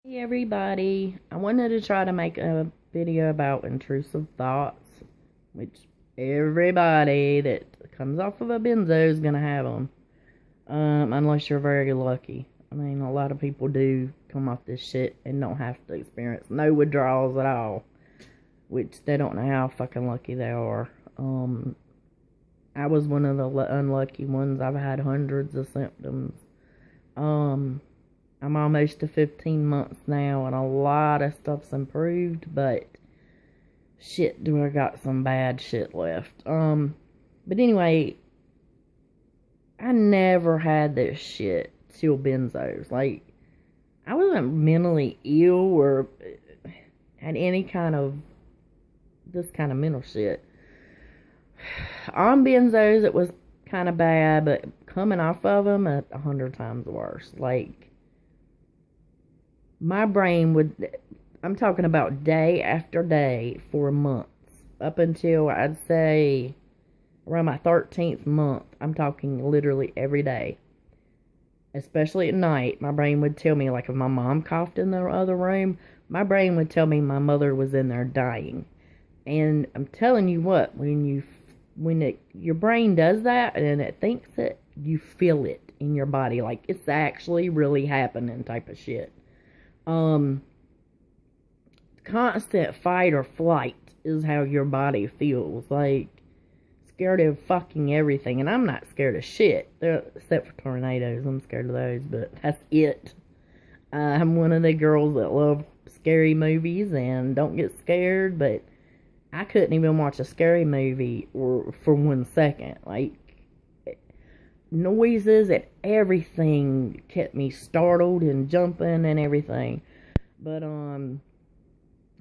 Hey everybody, I wanted to try to make a video about intrusive thoughts, which everybody that comes off of a benzo is gonna have them, unless you're very lucky. I mean, a lot of people do come off this shit and don't have to experience no withdrawals at all, which they don't know how fucking lucky they are. I was one of the unlucky ones. I've had hundreds of symptoms. I'm almost to 15 months now, and a lot of stuff's improved, but shit, do I got some bad shit left. But anyway, I never had this shit till benzos. Like, I wasn't mentally ill or had any kind of this kind of mental shit. On benzos, it was kind of bad, but coming off of them, 100 times worse. Like, my brain would, I'm talking about day after day for months, up until I'd say around my 13th month. I'm talking literally every day, especially at night. My brain would tell me, like, if my mom coughed in the other room, my brain would tell me my mother was in there dying. And I'm telling you what, your brain does that and it thinks it, you feel it in your body, like it's actually really happening type of shit. Constant fight or flight is how your body feels. Like, scared of fucking everything. And I'm not scared of shit, except for tornadoes. I'm scared of those, but that's it. I'm one of the girls that love scary movies and don't get scared, but I couldn't even watch a scary movie for 1 second. Like, noises and everything kept me startled and jumping and everything. But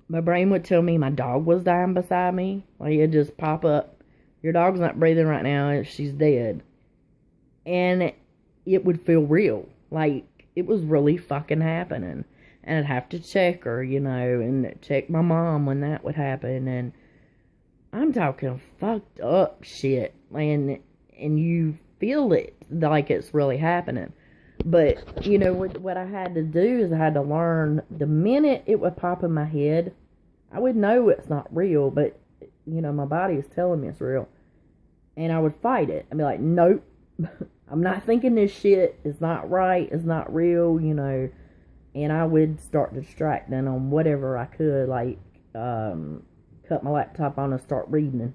my brain would tell me my dog was dying beside me. Like, it'd just pop up, your dog's not breathing right now, she's dead. And it would feel real, like it was really fucking happening. And I'd have to check her, and check my mom when that would happen. And I'm talking fucked up shit, and you feel it like it's really happening. But what I had to do is I had to learn, the minute it would pop in my head, I would know it's not real, but my body is telling me it's real, and I would fight it. I'd be like, nope, I'm not thinking this shit, it's not right, it's not real, and I would start distracting on whatever I could, like cut my laptop on and start reading,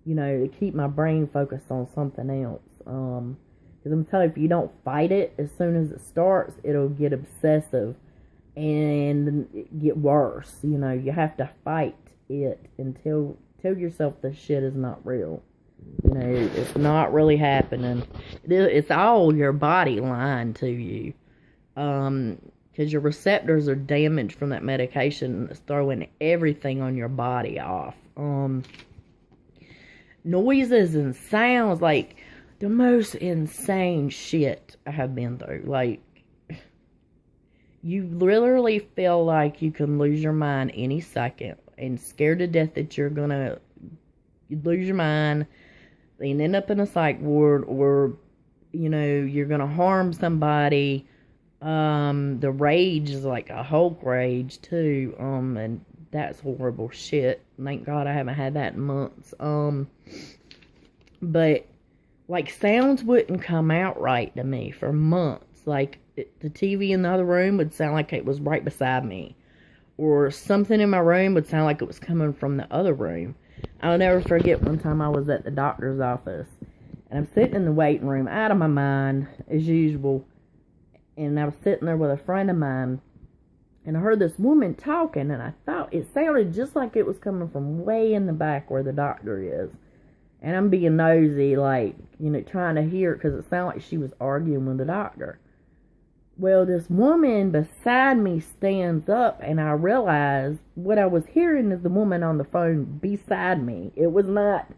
to keep my brain focused on something else. Because I'm telling you, if you don't fight it, as soon as it starts, it'll get obsessive and get worse. You have to fight it and tell yourself this shit is not real. It's not really happening. It's all your body lying to you. Because your receptors are damaged from that medication. It's throwing everything on your body off. Noises and sounds, like the most insane shit I have been through. Like, you literally feel like you can lose your mind any second, and scared to death that you're gonna lose your mind and end up in a psych ward, or you're gonna harm somebody. The rage is like a Hulk rage too, and that's horrible shit. Thank God I haven't had that in months. But like, sounds wouldn't come out right to me for months. Like, the TV in the other room would sound like it was right beside me, or something in my room would sound like it was coming from the other room. I'll never forget one time I was at the doctor's office, and I'm sitting in the waiting room out of my mind as usual. And I was sitting there with a friend of mine, and I heard this woman talking, and I thought it sounded just like it was coming from way in the back where the doctor is. And I'm being nosy, like, trying to hear it, because it sounded like she was arguing with the doctor. Well, this woman beside me stands up, and I realize what I was hearing is the woman on the phone beside me. It was not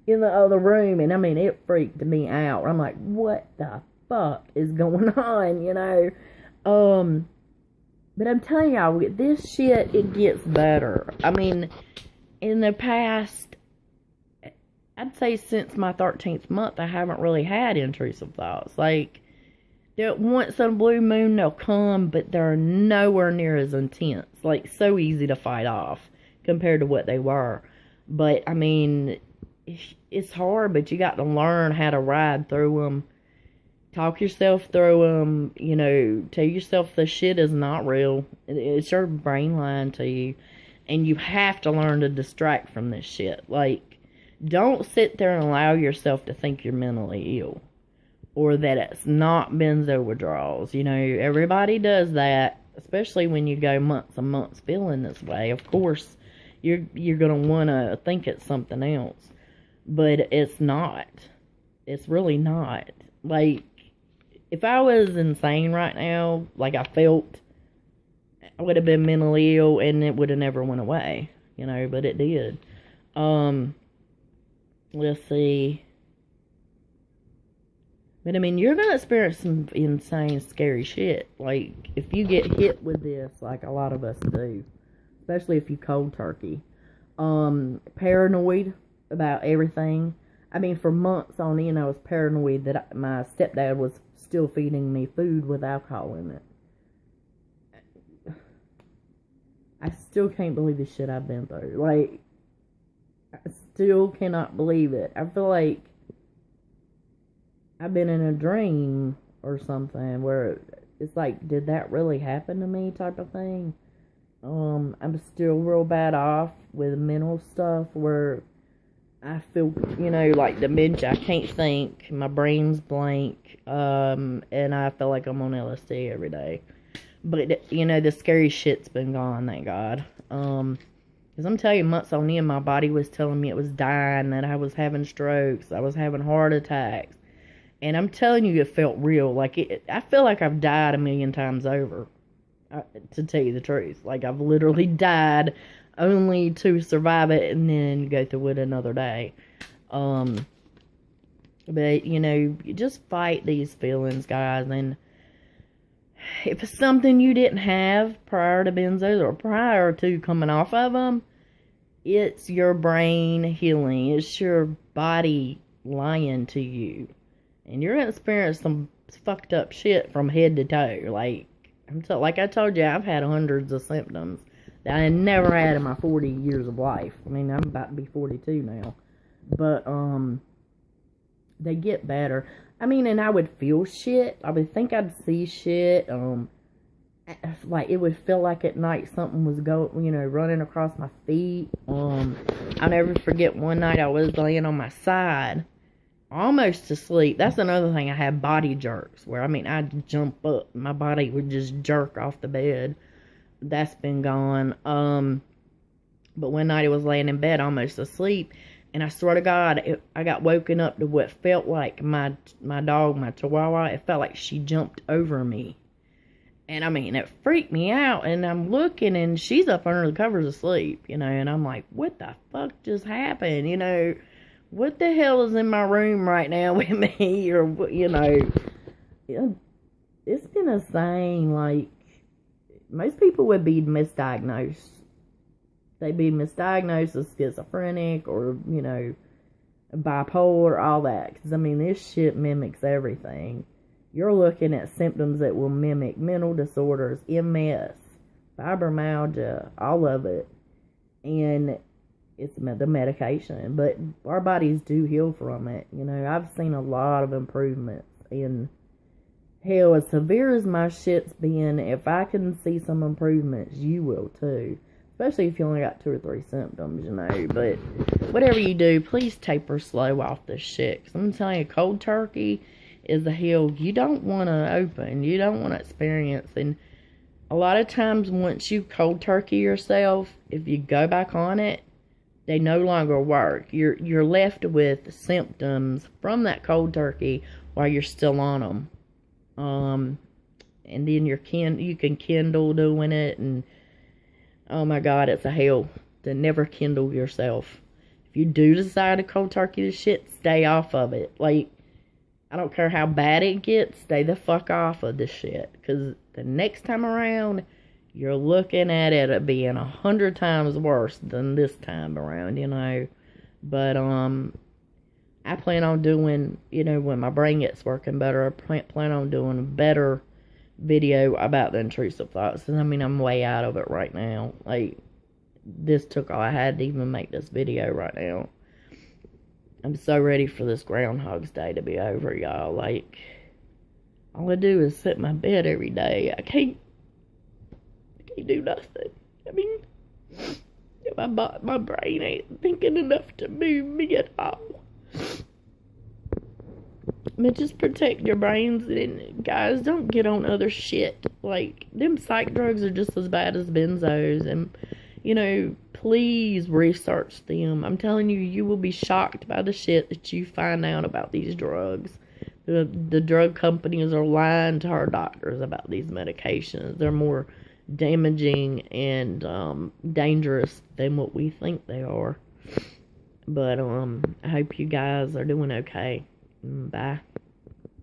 in the other room, and I mean, it freaked me out. I'm like, what the fuck is going on, But I'm telling y'all, this shit, it gets better. I mean, in the past, I'd say since my 13th month, I haven't really had intrusive thoughts. Like, Once on a blue moon they'll come, but they're nowhere near as intense. Like, so easy to fight off compared to what they were. But I mean, it's hard, but you got to learn how to ride through them. Talk yourself through them, you know, tell yourself the shit is not real. It's your brain lying to you. And you have to learn to distract from this shit. Like, don't sit there and allow yourself to think you're mentally ill. Or that it's not benzo withdrawals. You know, everybody does that. Especially when you go months and months feeling this way. Of course, you're going to want to think it's something else. But it's not. It's really not. Like, if I was insane right now, like I felt, I would have been mentally ill and it would have never went away. You know, but it did. Let's see. But I mean, you're going to experience some insane, scary shit. Like, if you get hit with this, like a lot of us do. Especially if you cold turkey. Paranoid about everything. I mean, for months on end, I was paranoid that my stepdad was still feeding me food with alcohol in it. I still can't believe the shit I've been through. Like, I still cannot believe it. I feel like I've been in a dream or something where it's like, did that really happen to me type of thing. I'm still real bad off with mental stuff where I feel, you know, like dementia. I can't think. My brain's blank. And I feel like I'm on LSD every day. But, you know, the scary shit's been gone, thank God. Because I'm telling you, months on end, my body was telling me it was dying, that I was having strokes, I was having heart attacks. And I'm telling you, it felt real. Like, I feel like I've died 1,000,000 times over, to tell you the truth. Like, I've literally died only to survive it and then go through it another day. But, you know, you just fight these feelings, guys. And if it's something you didn't have prior to benzos or prior to coming off of them, it's your brain healing. It's your body lying to you. And you're going to experience some fucked up shit from head to toe. Like, like I told you, I've had hundreds of symptoms that I never had in my 40 years of life. I mean, I'm about to be 42 now. But, they get better. I mean, and I would feel shit. I would think I'd see shit. Like, it would feel like at night something was running across my feet. I'll never forget one night I was laying on my side, almost asleep. That's another thing. I had body jerks where, I mean, I'd jump up. My body would just jerk off the bed. That's been gone. But one night I was laying in bed almost asleep. And I swear to God, I got woken up to what felt like my dog, my Chihuahua. It felt like she jumped over me. And I mean, it freaked me out. And I'm looking and she's up under the covers asleep, you know. And I'm like, what the fuck just happened? You know, what the hell is in my room right now with me? Or, you know, it's been insane. Like, most people would be misdiagnosed. They'd be misdiagnosed as schizophrenic or, you know, bipolar, all that. Because, I mean, this shit mimics everything. You're looking at symptoms that will mimic mental disorders, MS, fibromyalgia, all of it. And it's the medication. But our bodies do heal from it. You know, I've seen a lot of improvements. And, hell, as severe as my shit's been, if I can see some improvements, you will too. Especially if you only got 2 or 3 symptoms, you know. But whatever you do, please taper slow off this shit. Because I'm telling you, cold turkey is a hill you don't want to open. You don't want to experience. And a lot of times once you cold turkey yourself, if you go back on it, they no longer work. You're left with symptoms from that cold turkey while you're still on them. And then you can kindle doing it, and oh my God, it's a hell to never kindle yourself. If you do decide to cold turkey this shit, stay off of it. Like, I don't care how bad it gets, stay the fuck off of this shit. Because the next time around, you're looking at it being 100 times worse than this time around, you know. But, I plan on doing, when my brain gets working better, I plan on doing a better video about the intrusive thoughts. And I mean, I'm way out of it right now. Like, this took all I had to even make this video right now. I'm so ready for this Groundhog's Day to be over, y'all. Like, all I do is sit in my bed every day. I can't do nothing. I mean, my brain ain't thinking enough to move me at all. I mean, just protect your brains, and guys, don't get on other shit. Like, them psych drugs are just as bad as benzos, and, please research them. I'm telling you, you will be shocked by the shit that you find out about these drugs. The drug companies are lying to our doctors about these medications. They're more damaging and dangerous than what we think they are. But I hope you guys are doing okay. Bye.